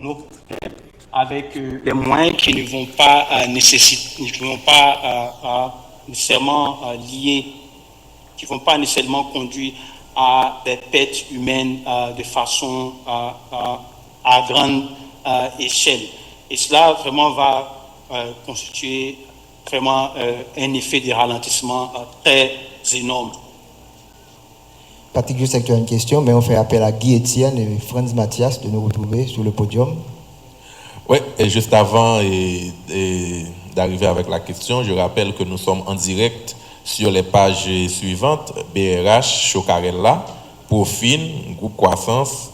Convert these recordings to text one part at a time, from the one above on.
nos projets avec les moyens qui ne vont pas nécessairement liés, qui ne vont pas nécessairement conduire à des pertes humaines de façon à grande échelle. Et cela vraiment va constituer vraiment un effet de ralentissement très énorme. Patrick, je sais que tu as une question, mais on fait appel à Guy Etienne et Franz Mathias de nous retrouver sur le podium. Oui, et juste avant d'arriver avec la question, je rappelle que nous sommes en direct sur les pages suivantes: BRH, Chocarella, Profine, Groupe Croissance,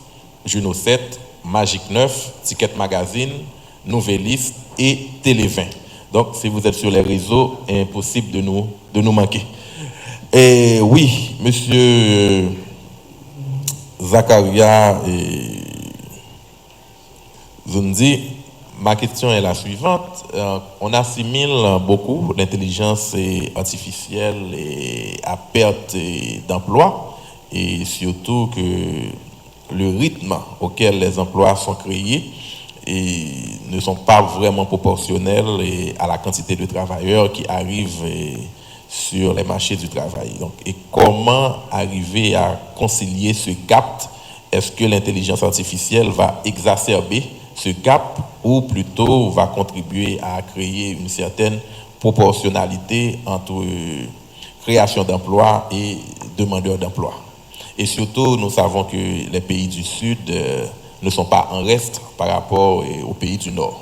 Juno 7, Magic 9, Ticket Magazine, Nouvelliste et Télé20. Donc, si vous êtes sur les réseaux, impossible de nous manquer. Et oui, monsieur Zakaria Zundi, ma question est la suivante. On assimile beaucoup l'intelligence artificielle à perte d'emploi, et surtout que le rythme auquel les emplois sont créés ne sont pas vraiment proportionnels à la quantité de travailleurs qui arrivent sur les marchés du travail. Donc, et comment arriver à concilier ce gap? Est-ce que l'intelligence artificielle va exacerber ce gap ou plutôt va contribuer à créer une certaine proportionnalité entre création d'emplois et demandeurs d'emploi? Et surtout, nous savons que les pays du Sud ne sont pas en reste par rapport aux pays du Nord.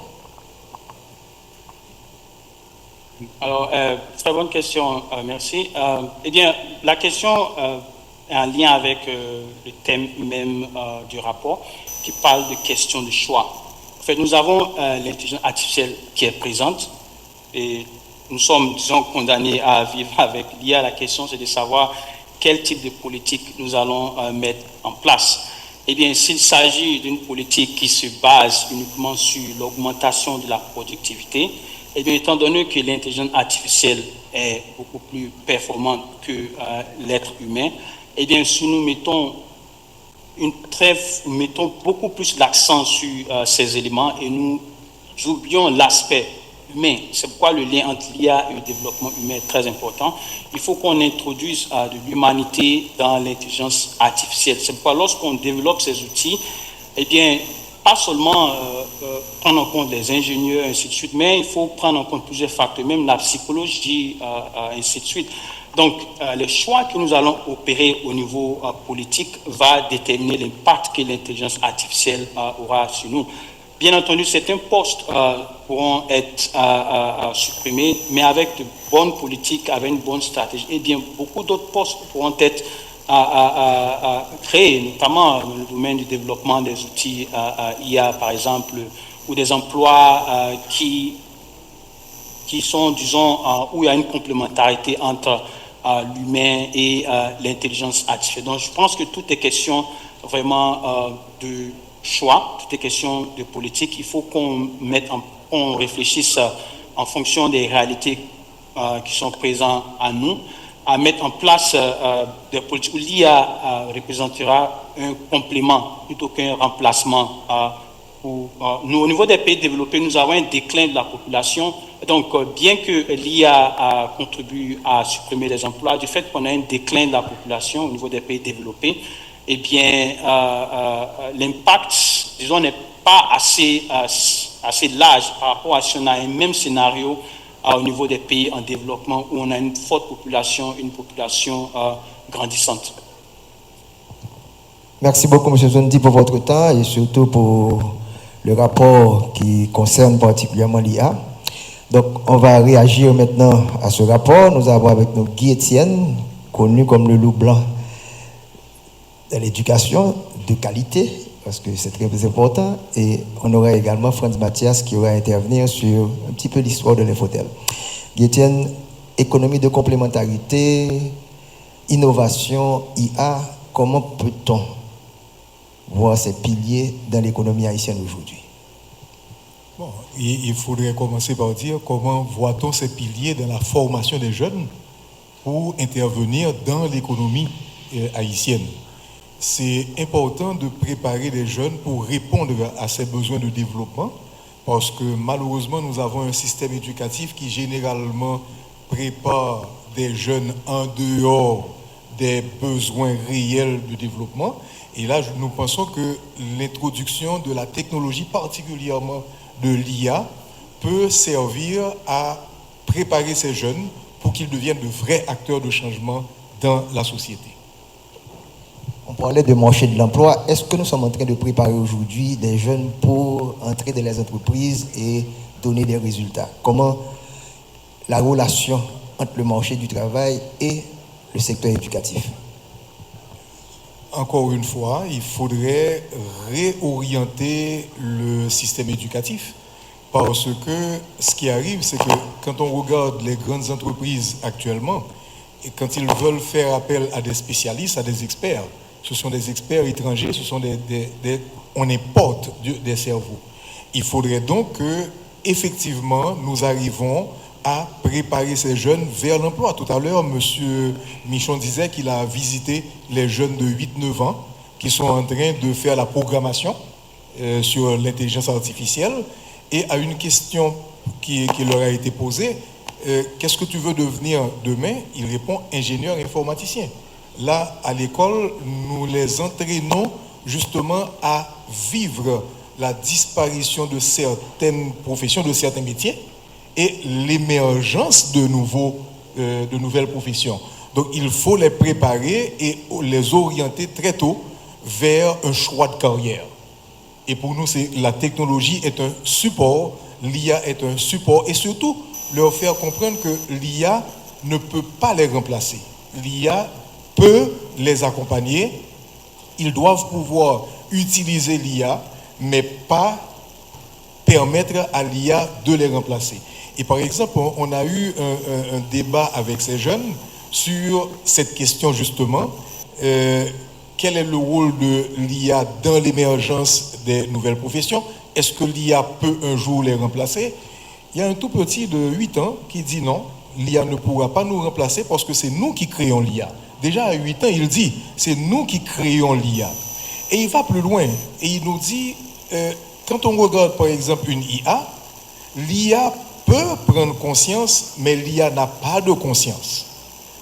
Alors, très bonne question, merci. Eh bien, la question est en lien avec le thème même du rapport qui parle de questions de choix. En fait, nous avons l'intelligence artificielle qui est présente et nous sommes, disons, condamnés à vivre avec l'IA. La question, c'est de savoir quel type de politique nous allons mettre en place. Eh bien, s'il s'agit d'une politique qui se base uniquement sur l'augmentation de la productivité, eh bien, étant donné que l'intelligence artificielle est beaucoup plus performante que l'être humain, eh bien, si nous mettons beaucoup plus l'accent sur ces éléments et nous oublions l'aspect humain. C'est pourquoi le lien entre l'IA et le développement humain est très important. Il faut qu'on introduise de l'humanité dans l'intelligence artificielle. C'est pourquoi lorsqu'on développe ces outils, eh bien, pas seulement prendre en compte les ingénieurs, ainsi de suite, mais il faut prendre en compte plusieurs facteurs, même la psychologie, ainsi de suite. Donc, les choix que nous allons opérer au niveau politique va déterminer l'impact que l'intelligence artificielle aura sur nous. Bien entendu, certains postes pourront être supprimés, mais avec de bonnes politiques, avec une bonne stratégie, et bien beaucoup d'autres postes pourront être créés, notamment dans le domaine du développement des outils IA, par exemple, ou des emplois qui sont, disons, où il y a une complémentarité entre l'humain et l'intelligence artificielle. Donc, je pense que tout est question vraiment de choix, tout est question de politique. Il faut qu'on réfléchisse en fonction des réalités qui sont présentes à nous, à mettre en place des politiques où l'IA représentera un complément plutôt qu'un remplacement. Nous, au niveau des pays développés, nous avons un déclin de la population. Donc, bien que l'IA contribue à supprimer les emplois, du fait qu'on a un déclin de la population au niveau des pays développés, eh bien, l'impact, disons, n'est pas assez large par rapport à si on a un même scénario au niveau des pays en développement où on a une forte population, une population grandissante. Merci beaucoup, M. Zondi, pour votre temps et surtout pour le rapport qui concerne particulièrement l'IA. Donc, on va réagir maintenant à ce rapport. Nous avons avec nous Guy Etienne, connu comme le loup blanc de l'éducation de qualité, parce que c'est très important. Et on aura également Franz Mathias qui aura à intervenir sur un petit peu l'histoire de l'Infotel. Guy Etienne, économie de complémentarité, innovation, IA, comment peut-on voir ces piliers dans l'économie haïtienne aujourd'hui? Bon, il faudrait commencer par dire comment voit-on ces piliers dans la formation des jeunes pour intervenir dans l'économie haïtienne. c'est important de préparer les jeunes pour répondre à ces besoins de développement, parce que malheureusement, nous avons un système éducatif qui généralement prépare des jeunes en dehors des besoins réels de développement. Et là, nous pensons que l'introduction de la technologie, particulièrement de l'IA, peut servir à préparer ces jeunes pour qu'ils deviennent de vrais acteurs de changement dans la société. On parlait de marché de l'emploi. Est-ce que nous sommes en train de préparer aujourd'hui des jeunes pour entrer dans les entreprises et donner des résultats? Comment la relation entre le marché du travail et le secteur éducatif? Encore une fois, il faudrait réorienter le système éducatif, parce que ce qui arrive, c'est que quand on regarde les grandes entreprises actuellement, et quand ils veulent faire appel à des spécialistes, à des experts, ce sont des experts étrangers, ce sont on importe des cerveaux. Il faudrait donc que, effectivement, nous arrivons à préparer ces jeunes vers l'emploi. Tout à l'heure, M. Michon disait qu'il a visité les jeunes de 8-9 ans qui sont en train de faire la programmation sur l'intelligence artificielle, et à une question qui leur a été posée, qu'est-ce que tu veux devenir demain? Il répond ingénieur informaticien. Là, à l'école, nous les entraînons justement à vivre la disparition de certaines professions, de certains métiers, et l'émergence de nouvelles professions. Donc, il faut les préparer et les orienter très tôt vers un choix de carrière. Et pour nous, la technologie est un support, l'IA est un support, et surtout leur faire comprendre que l'IA ne peut pas les remplacer. L'IA peut les accompagner. Ils doivent pouvoir utiliser l'IA, mais pas permettre à l'IA de les remplacer. Et par exemple, on a eu un débat avec ces jeunes sur cette question justement. Quel est le rôle de l'IA dans l'émergence des nouvelles professions? Est-ce que l'IA peut un jour les remplacer? Il y a un tout petit de 8 ans qui dit non, l'IA ne pourra pas nous remplacer parce que c'est nous qui créons l'IA. Déjà à 8 ans, il dit, c'est nous qui créons l'IA. Et il va plus loin, et il nous dit, quand on regarde par exemple une IA, l'IA peut prendre conscience, mais l'IA n'a pas de conscience.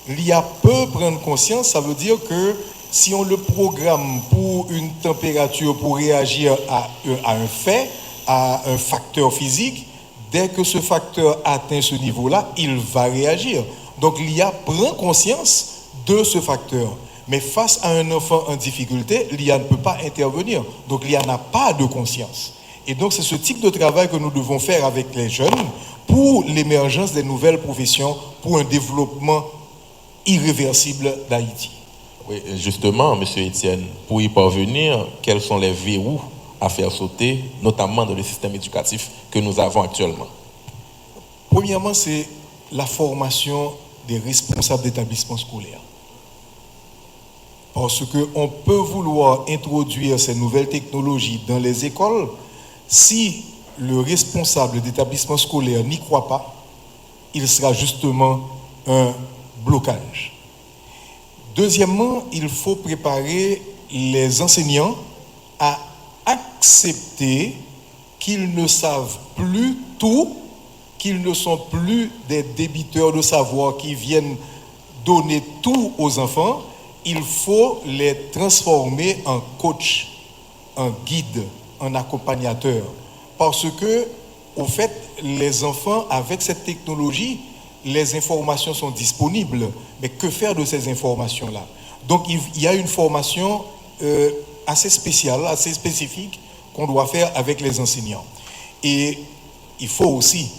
L'IA peut prendre conscience, ça veut dire que si on le programme pour une température, pour réagir à un fait, à un facteur physique, dès que ce facteur atteint ce niveau-là, il va réagir. Donc l'IA prend conscience de ce facteur. Mais face à un enfant en difficulté, l'IA ne peut pas intervenir. Donc l'IA n'a pas de conscience. Et donc c'est ce type de travail que nous devons faire avec les jeunes pour l'émergence des nouvelles professions, pour un développement irréversible d'Haïti. Oui, justement, M. Etienne, pour y parvenir, quels sont les verrous à faire sauter, notamment dans le système éducatif que nous avons actuellement? Premièrement, c'est la formation des responsables d'établissements scolaires. Parce qu'on peut vouloir introduire ces nouvelles technologies dans les écoles, si le responsable d'établissement scolaire n'y croit pas, il sera justement un blocage. Deuxièmement, il faut préparer les enseignants à accepter qu'ils ne savent plus tout, qu'ils ne sont plus des débiteurs de savoir qui viennent donner tout aux enfants. Il faut les transformer en coach, en guide, en accompagnateur. Parce que, au fait, les enfants, avec cette technologie, les informations sont disponibles. Mais que faire de ces informations-là? Donc, il y a une formation assez spéciale, assez spécifique qu'on doit faire avec les enseignants. Et il faut aussi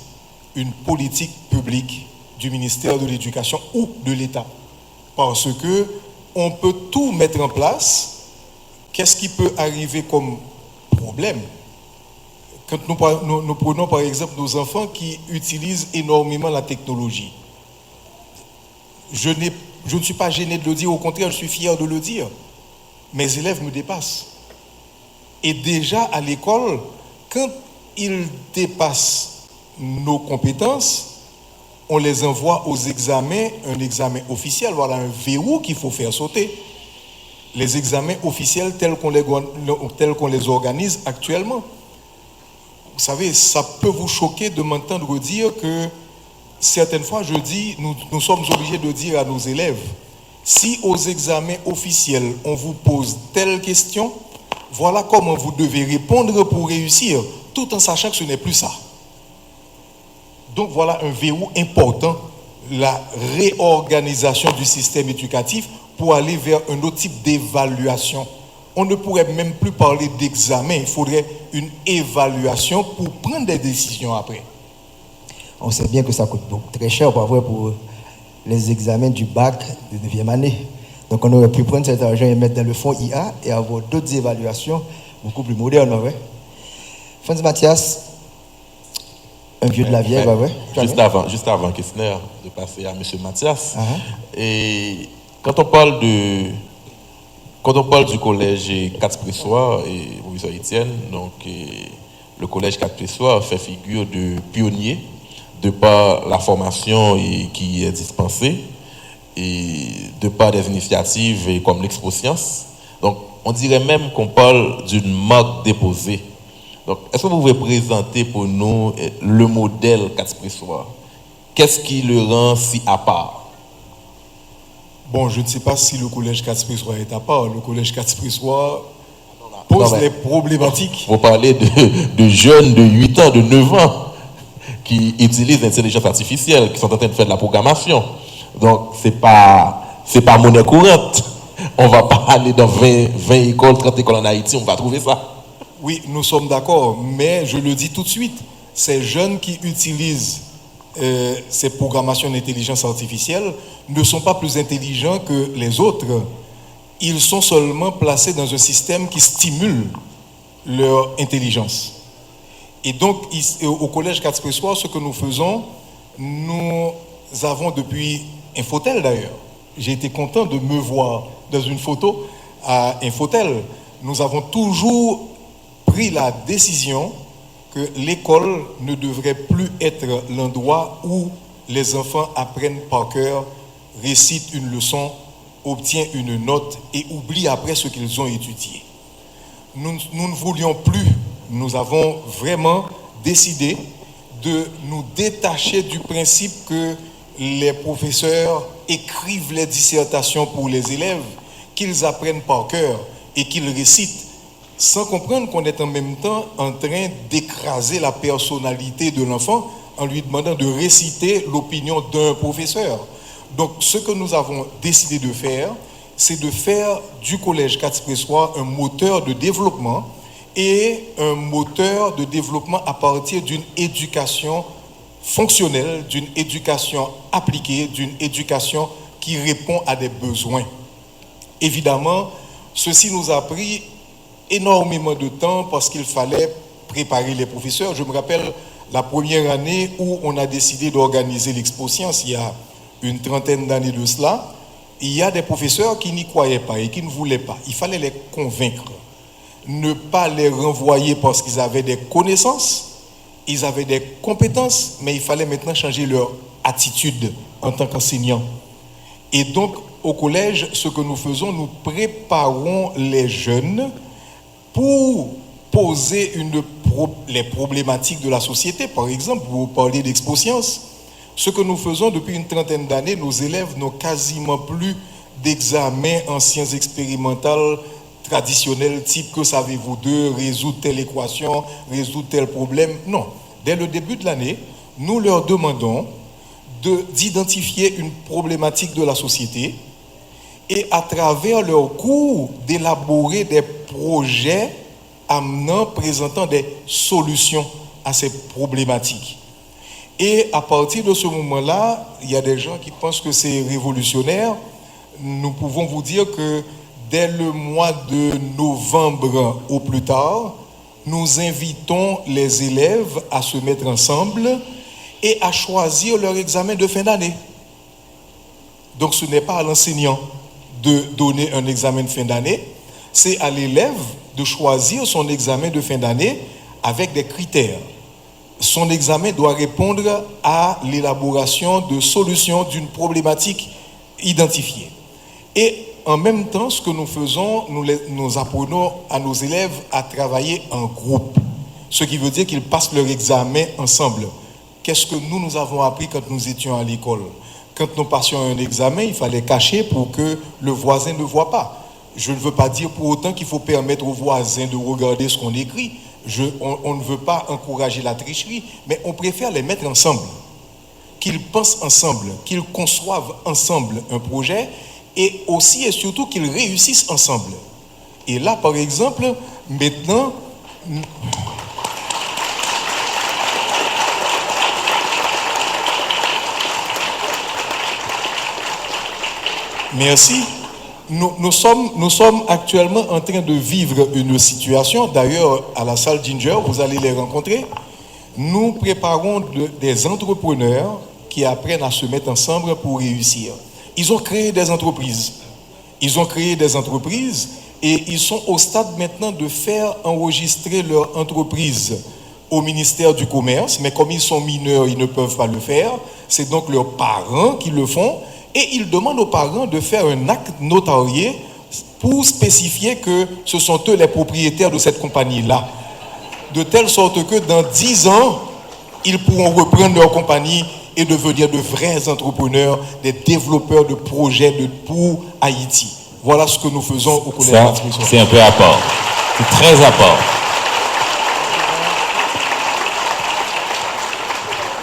une politique publique du ministère de l'Éducation ou de l'État. Parce que on peut tout mettre en place. Qu'est-ce qui peut arriver comme problème? Quand nous prenons par exemple nos enfants qui utilisent énormément la technologie. Je ne suis pas gêné de le dire, au contraire, je suis fier de le dire. Mes élèves me dépassent. Et déjà à l'école, quand ils dépassent nos compétences, on les envoie aux examens, un examen officiel. Voilà un verrou qu'il faut faire sauter. les examens officiels tels qu'on les organise actuellement. Vous savez, ça peut vous choquer de m'entendre dire que certaines fois, je dis, nous sommes obligés de dire à nos élèves, si aux examens officiels, on vous pose telle question, voilà comment vous devez répondre pour réussir, tout en sachant que ce n'est plus ça. Donc voilà un verrou important, la réorganisation du système éducatif pour aller vers un autre type d'évaluation. On ne pourrait même plus parler d'examen, il faudrait une évaluation pour prendre des décisions après. On sait bien que ça coûte beaucoup, très cher parfois pour les examens du bac de 9e année. Donc on aurait pu prendre cet argent et mettre dans le fonds IA et avoir d'autres évaluations beaucoup plus modernes. Ouais. Franz Mathias, un vieux de la vieille, bah ouais. Juste avant Kessner, de passer à M. Mathias. Et quand on parle du collège 4 Pressoir et professeur Etienne, donc le collège 4 Pressoir fait figure de pionnier de par la formation qui est dispensée et de par des initiatives comme l'Expo Science. Donc on dirait même qu'on parle d'une marque déposée. Donc est-ce que vous pouvez présenter pour nous le modèle 4 Pressoir? Qu'est-ce qui le rend si à part? Bon, je ne sais pas si le collège 4 Pressoir est à part. Le collège 4 Pressoir pose les problématiques. Vous parlez de jeunes de 8 ans, de 9 ans qui utilisent l'intelligence artificielle, qui sont en train de faire de la programmation. Donc, c'est pas monnaie courante. On va pas aller dans 20 écoles, 30 écoles en Haïti, on va trouver ça. Oui, nous sommes d'accord, mais je le dis tout de suite, ces jeunes qui utilisent ces programmations d'intelligence artificielle ne sont pas plus intelligents que les autres. Ils sont seulement placés dans un système qui stimule leur intelligence. Et donc, au collège 4 Pressoir, ce que nous faisons, nous avons depuis Infotel d'ailleurs. J'ai été content de me voir dans une photo à Infotel. Nous avons toujours pris la décision que l'école ne devrait plus être l'endroit où les enfants apprennent par cœur, récitent une leçon, obtiennent une note et oublient après ce qu'ils ont étudié. Nous ne voulions plus, nous avons vraiment décidé de nous détacher du principe que les professeurs écrivent les dissertations pour les élèves, qu'ils apprennent par cœur et qu'ils récitent, sans comprendre qu'on est en même temps en train d'écraser la personnalité de l'enfant en lui demandant de réciter l'opinion d'un professeur. Donc, ce que nous avons décidé de faire, c'est de faire du collège 4 Pressoir un moteur de développement et un moteur de développement à partir d'une éducation fonctionnelle, d'une éducation appliquée, d'une éducation qui répond à des besoins. Évidemment, ceci nous a pris énormément de temps parce qu'il fallait préparer les professeurs. Je me rappelle la première année où on a décidé d'organiser l'Expo Science, il y a une trentaine d'années de cela. Il y a des professeurs qui n'y croyaient pas et qui ne voulaient pas. Il fallait les convaincre. Ne pas les renvoyer parce qu'ils avaient des connaissances, ils avaient des compétences, mais il fallait maintenant changer leur attitude en tant qu'enseignants. Et donc, au collège, ce que nous faisons, nous préparons les jeunes pour poser les problématiques de la société. Par exemple, vous parlez d'Expo Science. Ce que nous faisons depuis une trentaine d'années, nos élèves n'ont quasiment plus d'examens en sciences expérimentales traditionnelles, type que savez-vous de résoudre telle équation, résoudre tel problème. Non. Dès le début de l'année, nous leur demandons d'identifier une problématique de la société et à travers leur cours d'élaborer des projets présentant des solutions à ces problématiques. Et à partir de ce moment-là, il y a des gens qui pensent que c'est révolutionnaire. Nous pouvons vous dire que dès le mois de novembre au plus tard, nous invitons les élèves à se mettre ensemble et à choisir leur examen de fin d'année. Donc ce n'est pas à l'enseignant de donner un examen de fin d'année, c'est à l'élève de choisir son examen de fin d'année avec des critères. Son examen doit répondre à l'élaboration de solutions d'une problématique identifiée. Et en même temps, ce que nous faisons, nous apprenons à nos élèves à travailler en groupe. Ce qui veut dire qu'ils passent leur examen ensemble. Qu'est-ce que nous avons appris quand nous étions à l'école? Quand nous passions un examen, il fallait cacher pour que le voisin ne voit pas. Je ne veux pas dire pour autant qu'il faut permettre aux voisins de regarder ce qu'on écrit. On ne veut pas encourager la tricherie, mais on préfère les mettre ensemble. Qu'ils pensent ensemble, qu'ils conçoivent ensemble un projet et aussi et surtout qu'ils réussissent ensemble. Et là, par exemple, maintenant... Merci. Nous sommes actuellement en train de vivre une situation, d'ailleurs à la salle Ginger, vous allez les rencontrer. Nous préparons des entrepreneurs qui apprennent à se mettre ensemble pour réussir. Ils ont créé des entreprises. Ils ont créé des entreprises et ils sont au stade maintenant de faire enregistrer leur entreprise au ministère du Commerce, mais comme ils sont mineurs, ils ne peuvent pas le faire. C'est donc leurs parents qui le font. Et ils demandent aux parents de faire un acte notarié pour spécifier que ce sont eux les propriétaires de cette compagnie-là. De telle sorte que dans 10 ans, ils pourront reprendre leur compagnie et devenir de vrais entrepreneurs, des développeurs de projets pour Haïti. Voilà ce que nous faisons au Collège Max Pressoir. C'est un peu à part. C'est très à part.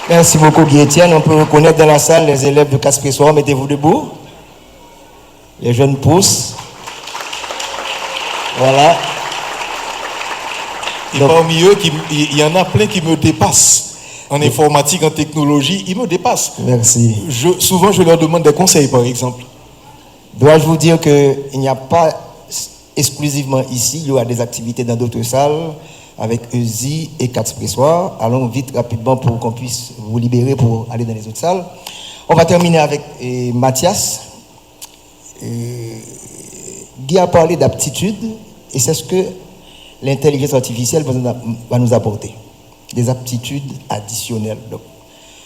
Merci beaucoup, Guy Etienne. On peut reconnaître dans la salle les élèves de Casse Pressoir. Mettez-vous debout. Les jeunes poussent. Voilà. Et donc, parmi eux, il y en a plein qui me dépassent. En informatique, en technologie, ils me dépassent. Merci. Souvent, je leur demande des conseils, par exemple. Dois-je vous dire qu'il n'y a pas exclusivement ici, il y aura des activités dans d'autres salles avec EZI et Casse Pressoir. Allons vite, rapidement, pour qu'on puisse vous libérer pour aller dans les autres salles. On va terminer avec Mathias. Guy a parlé d'aptitude et c'est ce que l'intelligence artificielle va nous apporter. Des aptitudes additionnelles. Donc,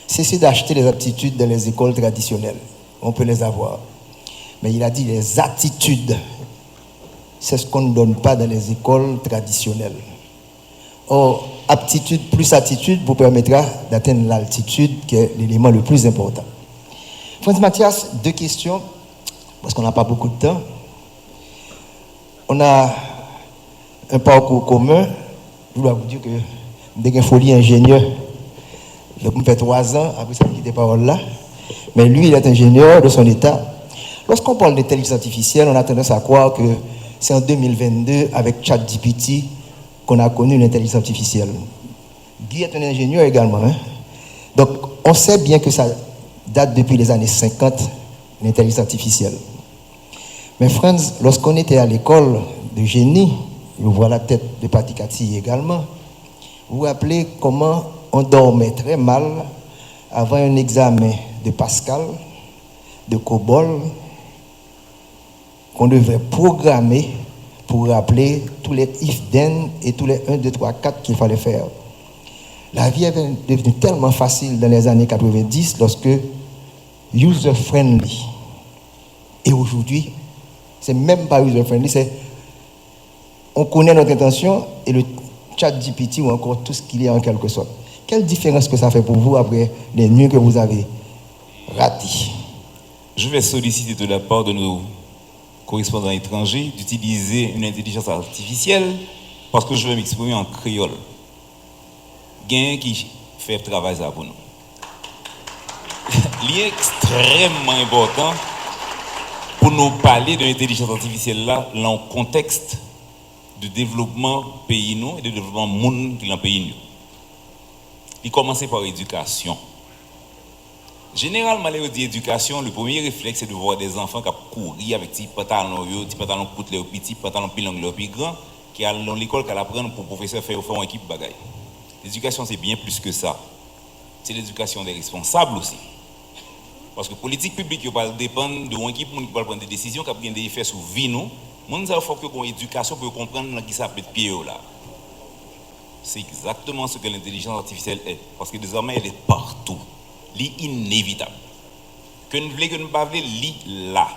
cessez d'acheter les aptitudes dans les écoles traditionnelles. On peut les avoir. Mais il a dit les attitudes. C'est ce qu'on ne donne pas dans les écoles traditionnelles. Or, aptitude plus attitude vous permettra d'atteindre l'altitude qui est l'élément le plus important. Franz Mathias, 2 questions, parce qu'on n'a pas beaucoup de temps. On a un parcours commun. Je dois vous dire que j'ai une folie ingénieur. Donc, je fais 3 ans, après ça, je quitte les paroles là. Mais lui, il est ingénieur de son état. Lorsqu'on parle d'intelligence artificielle, on a tendance à croire que c'est en 2022, avec ChatGPT, qu'on a connu l'intelligence artificielle. Guy est un ingénieur également. Hein? Donc, on sait bien que ça date depuis les années 50, l'intelligence artificielle. Mais Franz, lorsqu'on était à l'école de génie, je vois la tête de Patikati également, vous vous rappelez comment on dormait très mal avant un examen de Pascal, de COBOL, qu'on devait programmer pour rappeler tous les if then et tous les 1, 2, 3, 4 qu'il fallait faire. La vie est devenue tellement facile dans les années 90 lorsque user-friendly. Et aujourd'hui, c'est même pas user-friendly, c'est on connaît notre intention et le ChatGPT ou encore tout ce qu'il y a en quelque sorte. Quelle différence que ça fait pour vous après les nuits que vous avez ratées? Je vais solliciter de la part de nos correspondants étrangers d'utiliser une intelligence artificielle parce que je vais m'exprimer en créole. Gain qui fait travail ça pour nous. Il est extrêmement important pour nous parler de l'intelligence artificielle là dans le contexte de développement pays nous et de développement monde qui est dans le pays nous. Il commence par l'éducation. Généralement, les éducation, le premier réflexe, c'est de voir des enfants qui courent avec des pantalons coûtent les petits, pantalons pilons les plus grands, qui allent dans l'école, qui apprennent pour le professeur faire une équipe bagaille. L'éducation, c'est bien plus que ça. C'est l'éducation des responsables aussi. Parce que la politique publique va dépendre de l'équipe qui va prendre des décisions, qui va prendre des effets sur la vie. Nous, il faut que une éducation pour comprendre qui ça peut être pied là. C'est exactement ce que l'intelligence artificielle est. Parce que désormais, elle est partout. Elle est inévitable. Que nous voulons que nous ne pas là.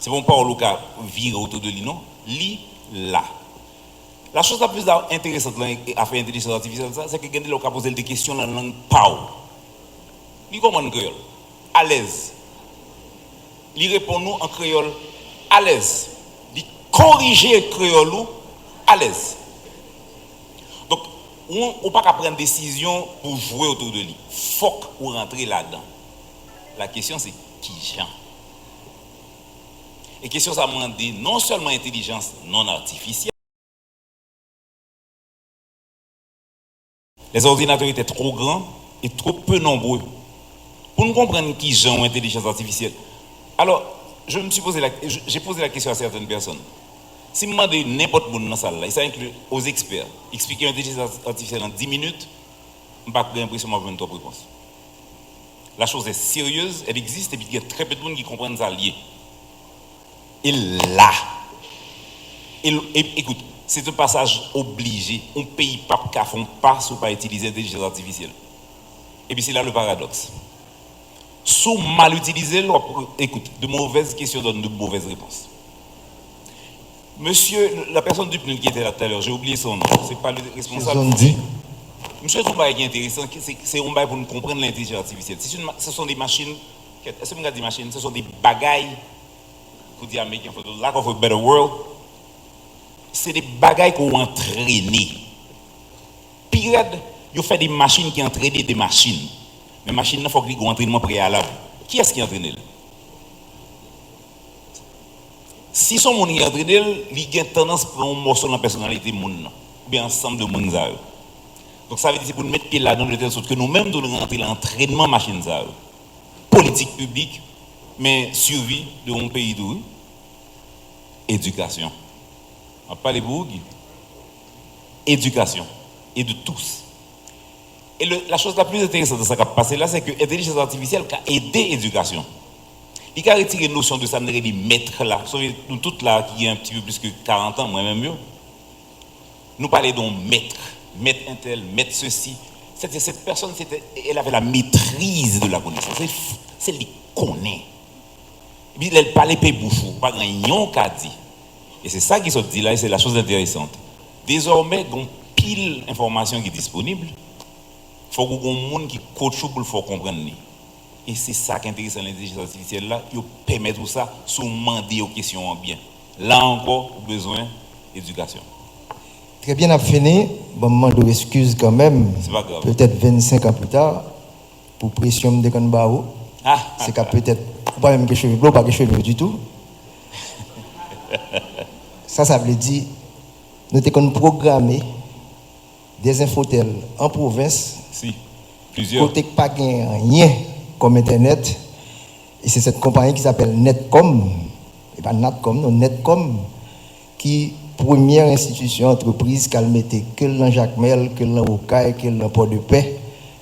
C'est bon pas au cas virer autour de lui, non. Lui, là. La chose la plus intéressante à faire intelligence artificielle, c'est que quelqu'un a posé des questions dans la langue PAO. Il comprend le créole, à l'aise. Il répond nous en créole, à l'aise. Il corrige le créole, à l'aise. Donc, on ne peut pas prendre une décision pour jouer autour de lui. Il faut qu'on rentre là-dedans. La question, c'est qui Jean? Et question, ça m'a dit non seulement intelligence non artificielle. Les ordinateurs étaient trop grands et trop peu nombreux pour nous comprendre qui Jean ou intelligence artificielle. Alors, j'ai posé la question à certaines personnes. Si je demande n'importe qui dans la salle, ça inclut aux experts, expliquer l'intelligence artificielle en 10 minutes, je n'ai pas l'impression d'avoir 23 réponses. La chose est sérieuse, elle existe, et puis il y a très peu de monde qui comprennent ça lié. Et là, écoute, c'est un passage obligé. On ne paye pas qu'à fond pas si on ne pas utiliser l'intelligence artificielle. Et puis c'est là le paradoxe. Si on mal utilisé, écoute, de mauvaises questions donnent de mauvaises réponses. Monsieur, la personne du PNUD qui était là tout à l'heure, j'ai oublié son nom, c'est pas le responsable. Monsieur Zumba est intéressant, c'est un bail pour nous comprendre l'intelligence artificielle. Ce sont des machines, est-ce que vous avez des machines, ce sont des bagailles, pour dire américain, for the lack of a better world, c'est des bagailles qu'on entraîne. Pire, ils fait des machines qui entraînent des machines. Mais les machines, il faut qu'ils aient un entraînement préalable. Qui est-ce qui entraîne? Si son monde est entraîné, il a tendance à prendre un morceau de la personnalité de monde, ou bien ensemble de monde. Donc ça veut dire que pour nous mettre pied là-dedans, de telle sorte que nous-mêmes devons rentrer dans l'entraînement machine, politique publique, mais survie de mon pays d'où? Éducation. On ne parle pas de bourg. Éducation. Et de tous. Et la chose la plus intéressante de ce qui a passé là, c'est que l'intelligence artificielle a aidé l'éducation. Il a retiré la notion de ça, de maître là. Nous tous là, qui a un petit peu plus que 40 ans, moi-même mieux, nous parlons d'un maître. Maître un tel, maître ceci. Cette personne, elle avait la maîtrise de la connaissance. C'est elle qui connaît. Et puis elle parlait pas bouchou, pas grand yon qu'a dit. Et c'est ça qui se dit là, et c'est la chose intéressante. Désormais, il y a pile d'informations qui est disponible. Il faut qu'il y ait un monde qui coach pour le faire comprendre. Et c'est ça qui est intéressant dans l'intelligence artificielle là, il permet tout ça sous demander aux questions en bien. Là encore, besoin d'éducation. Très bien, à fini. Bon, je demande excuse quand même. C'est pas grave. Peut-être 25 ans plus tard, pour pression de Kanbao. C'est qu'à peut-être, pas même que cheveux bleus, pas que cheveux bleus du tout. Ça veut dire, nous avons programmé des infotels en province. Si, plusieurs. Côté pas rien comme Internet. Et c'est cette compagnie qui s'appelle Netcom, et pas Natcom, non, Netcom, qui première institution, entreprise qui a mis que dans Jacmel, que dans Okaï, que dans Port-de-Paix,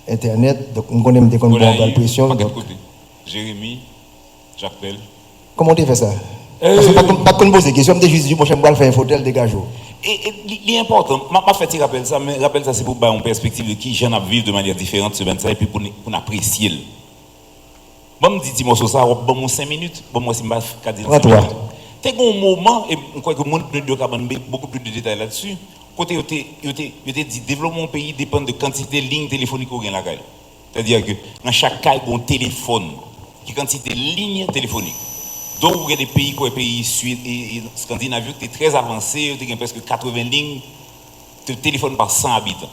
Internet. Donc, on connaît des comptes de pression. Jérémy, Jacmel. Comment tu fais ça? Parce que pas qu'on pose des questions, je juste dit, prochain mois, faire un fauteuil dégagé. Et l'important, je ne fait rappelle ça, mais rappelle ça, c'est pour avoir une perspective de qui j'en ai vivre de manière différente sur 25 et puis pour apprécier. Bon, me dit, moi, ça, bon, 5 minutes, bon, moi, si je vais dire 5 minutes. C'est un moment, et je crois que le monde peut beaucoup plus de détails là-dessus. Côté, il était dit, développement mon pays dépend de quantité de lignes téléphoniques qu'on a là. C'est-à-dire que dans chaque cas, il y a un téléphone, qui quantité de lignes téléphoniques. Donc, il y a des pays comme les pays scandinaves qui sont très avancés, qui ont presque 80 lignes de téléphone par 100 habitants.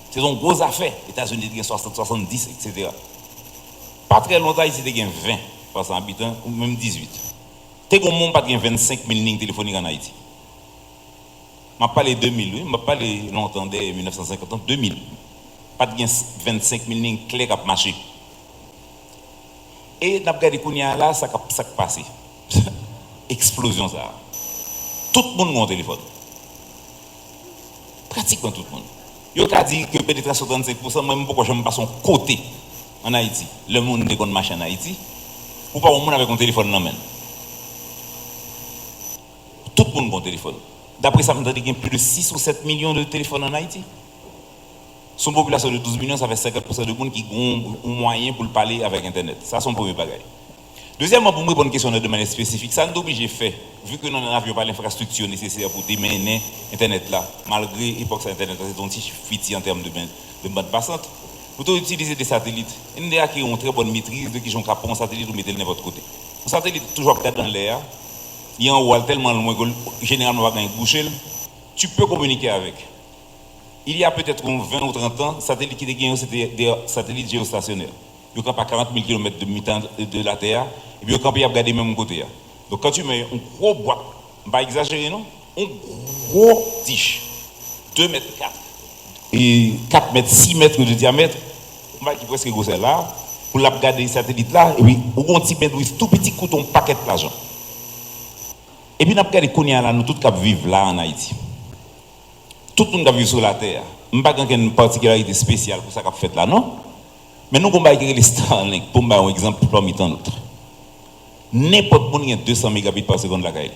C'est une grosse affaire. Les États-Unis ont 60, 70, etc. Pas très longtemps, ils ont 20 par 100 habitants, ou même 18. Il y a un monde qui a 25 000 lignes téléphoniques en Haïti. Je ne parle pas de 2000, je ne parle pas longtemps de 1950, 2000. Pas de 25 000 lignes claires qui ont marché. Et nous avons regardé là, ça a passé. Explosion ça. Tout le monde a un téléphone. Pratiquement tout le monde. Il y a dit que pénétration 35%, même pourquoi je me passe son côté en Haïti. Le monde n'est qu'on marche en Haïti. Ou pas au monde avec un téléphone dans la main. Tout le monde a un téléphone. D'après ça, il y a plus de 6 ou 7 millions de téléphones en Haïti. Son population de 12 millions, ça fait 50% de monde qui ont un moyen pour parler avec Internet. Ça, c'est son premier bagage. Deuxièmement, pour me répondre à une question de manière spécifique, ça nous oblige de faire, vu que nous n'avions pas l'infrastructure nécessaire pour démener Internet là, malgré l'époque Internet, c'est un petit fiti en termes de bande passante, pour utiliser des satellites. Il y a qui ont une très bonne maîtrise de qui ont capable un satellite ou mettre de n'importe côté. Un satellite toujours dans l'air, il y a un wall tellement loin que généralement va gagner boucher, tu peux communiquer avec. Il y a peut-être 20 ou 30 ans, satellite qui était c'était des satellites géostationnaires. Ils campent à 40 000 km de la Terre, et puis ils campent à regarder même côté. Donc quand tu mets un gros boîte, pas exagérer non, un gros tige, 2 mètres 4, et 4 mètres, 6 mètres de diamètre, on va qui presque gros là, pour la regarder les satellites là, et puis on petit tout petit coup ton paquet de l'argent. Et puis, nous avons regardé là, nous tous qui vivons là en Haïti. Tout le monde qui vit sur la terre. Je ne sais pas une particularité spéciale pour ça qu'on fait là, non? Mais nous avons les Starlink pour un exemple parmi tant d'autres. N'importe qui a 200 mégabits par seconde la caille.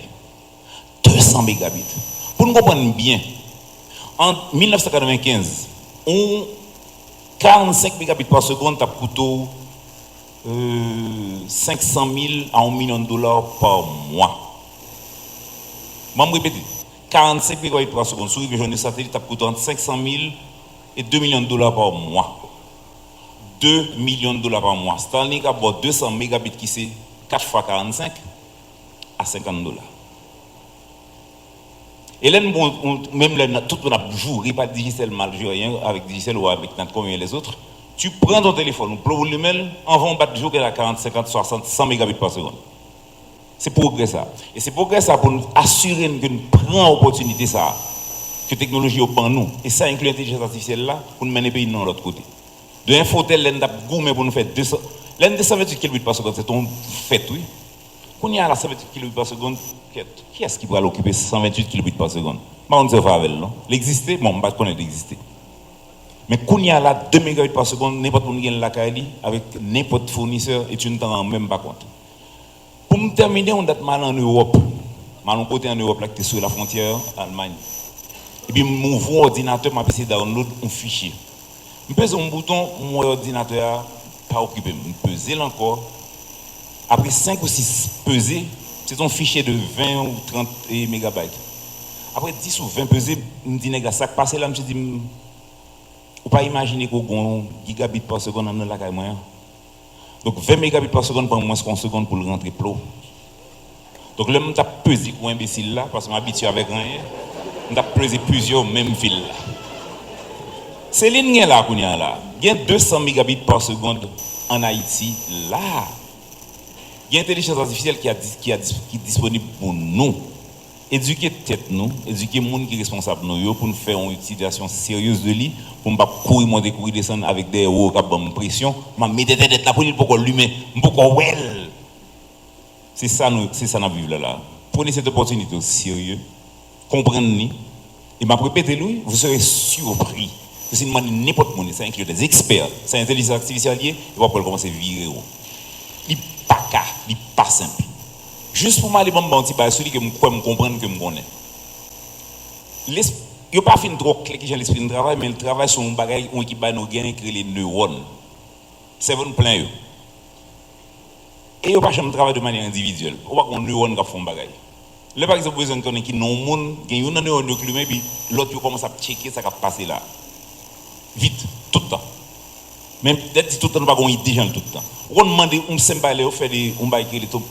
200 mégabits. Pour nous comprendre bien, en 1995, 45 mégabits par seconde a coûté 500 000 à 1 million de dollars par mois. Je vais répéter. 45 mégabits par seconde sur une région de satellite a coûté entre 500 000 et 2 millions de dollars par mois. 2 millions de dollars par mois. Starlink a 200 mégabits qui c'est 4 fois 45 à 50 dollars. Et là, même tout le monde a joué, pas Digicel mal rien avec Digicel ou avec notre combien les autres. Tu prends ton téléphone, pour le mail, on va battre jour qu'elle a 40, 50, 60, 100 mégabits par seconde. C'est progrès ça. Et c'est progrès ça pour nous assurer que nous prenons l'opportunité ça, que la technologie est pour nous. Et ça inclut l'intelligence artificielle là, pour nous mener le pays de l'autre côté. De Infotel, l'un gourmet pour nous faire 200. L'un de 128 km par seconde, c'est ton fait, oui. Quand il y a la 128 km par seconde, qui est-ce qui va l'occuper 128 km par seconde? On ne sait pas avec non? L'exister, bon, on ne va pas connaître l'exister. Mais quand il y a là 2 mégabits par seconde, n'importe où qui la Kaili, avec n'importe fournisseur, et tu ne t'en rends même pas compte. Pour me terminer, on date mal en Europe. Mal en côté en Europe, là, qui est sur la frontière Allemagne. Et puis, mon ordinateur m'a essayé de download un fichier. Je pèse un bouton, mon ordinateur pas occupé. Je pèse encore. Après 5 ou 6 pesées, c'est un fichier de 20 ou 30 mégabytes. Après 10 ou 20 pesées, je me dis, ça passe là, je me suis dit, vous ne pas imaginer qu'on a un gigabit par seconde dans la caille moyen. Donc 20 mégabits par seconde pour moins qu'une seconde pour le rentrer plo. Donc là, je suis pesé comme un imbécile là, parce que je m'habitue avec rien. Je suis pesé plusieurs mêmes fils là. C'est ligne là qu'on a là. Il y a 200 mégabits par seconde en Haïti là. Il y a l'intelligence artificielle qui est disponible pour nous. Éduquer tête nous, éduquer les gens qui sont responsables nous pour nous faire une utilisation sérieuse de lui, pour ne pas courir, monter, courir, descendre avec des héros qui ont pression, mais mettre tête là pour lui pour l'humain, pour well. C'est ça nous vivons là. Prenez cette opportunité au sérieux, comprenez-nous, et m'a répété lui, vous serez surpris. Si vous demandez n'importe qui, ça inclut des experts, c'est l'intelligence artificielle liée, et vous pouvez commencer à virer. Il n'est pas cas, il n'est pas simple. Juste pour m'aller bon petit bail celui que me comprendre que me connais. Yo pas fin trop clair qui j'ai l'esprit de travail mais le travail sur un bagage on qui ba nous gain créer les neurones. C'est bon plein yo. Et yo pas jamais travailler de manière individuelle. On va qu'on neurone qui font bagage. Là par exemple besoin connait qui non monde gagne un neurone qui lui puis l'autre yo commence à checker ça qui passer là. Vite tout le temps. Même peut-être tout le temps pas qu'on idée tout le temps. On demande on simple aller faire des on bail qui les tout.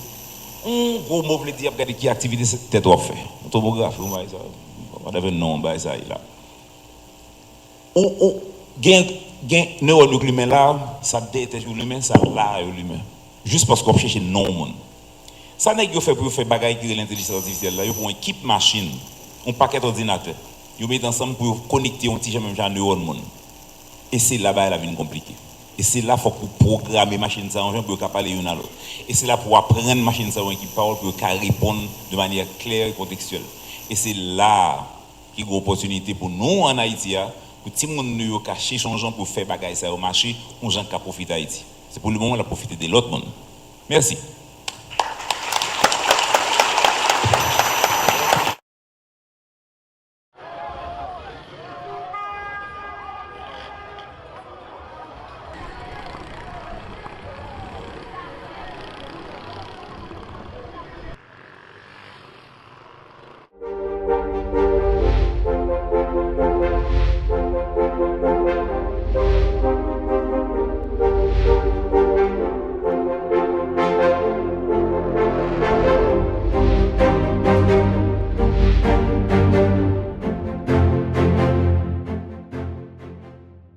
On gros mot veut dire regarder qui activité c'est toi fait. Tomographie on va ça. On avait non bail ça là. On gain neurone humain là, ça détecte l'humain, ça là l'humain. Juste parce qu'on cherche non monde. Ça n'est que fait pour faire bagaille qui l'intelligence artificielle là, yo pour équipe machine, un paquet d'ordinateur. Yo met ensemble pour connecter un petit même genre neurone monde. Et c'est là-bas la vie compliquée. Et c'est là qu'il faut programmer machine ça en genre pour parler une à l'autre. Et c'est là pour apprendre machine ça qui parle pour répondre de manière claire et contextuelle. Et c'est là qu'il y a une opportunité pour nous en Haïti pour tout le monde nous cacher changeant pour faire bagaille ça au marché, on gens qui profite d'Haïti. C'est pour le moment la profiter de l'autre monde. Merci.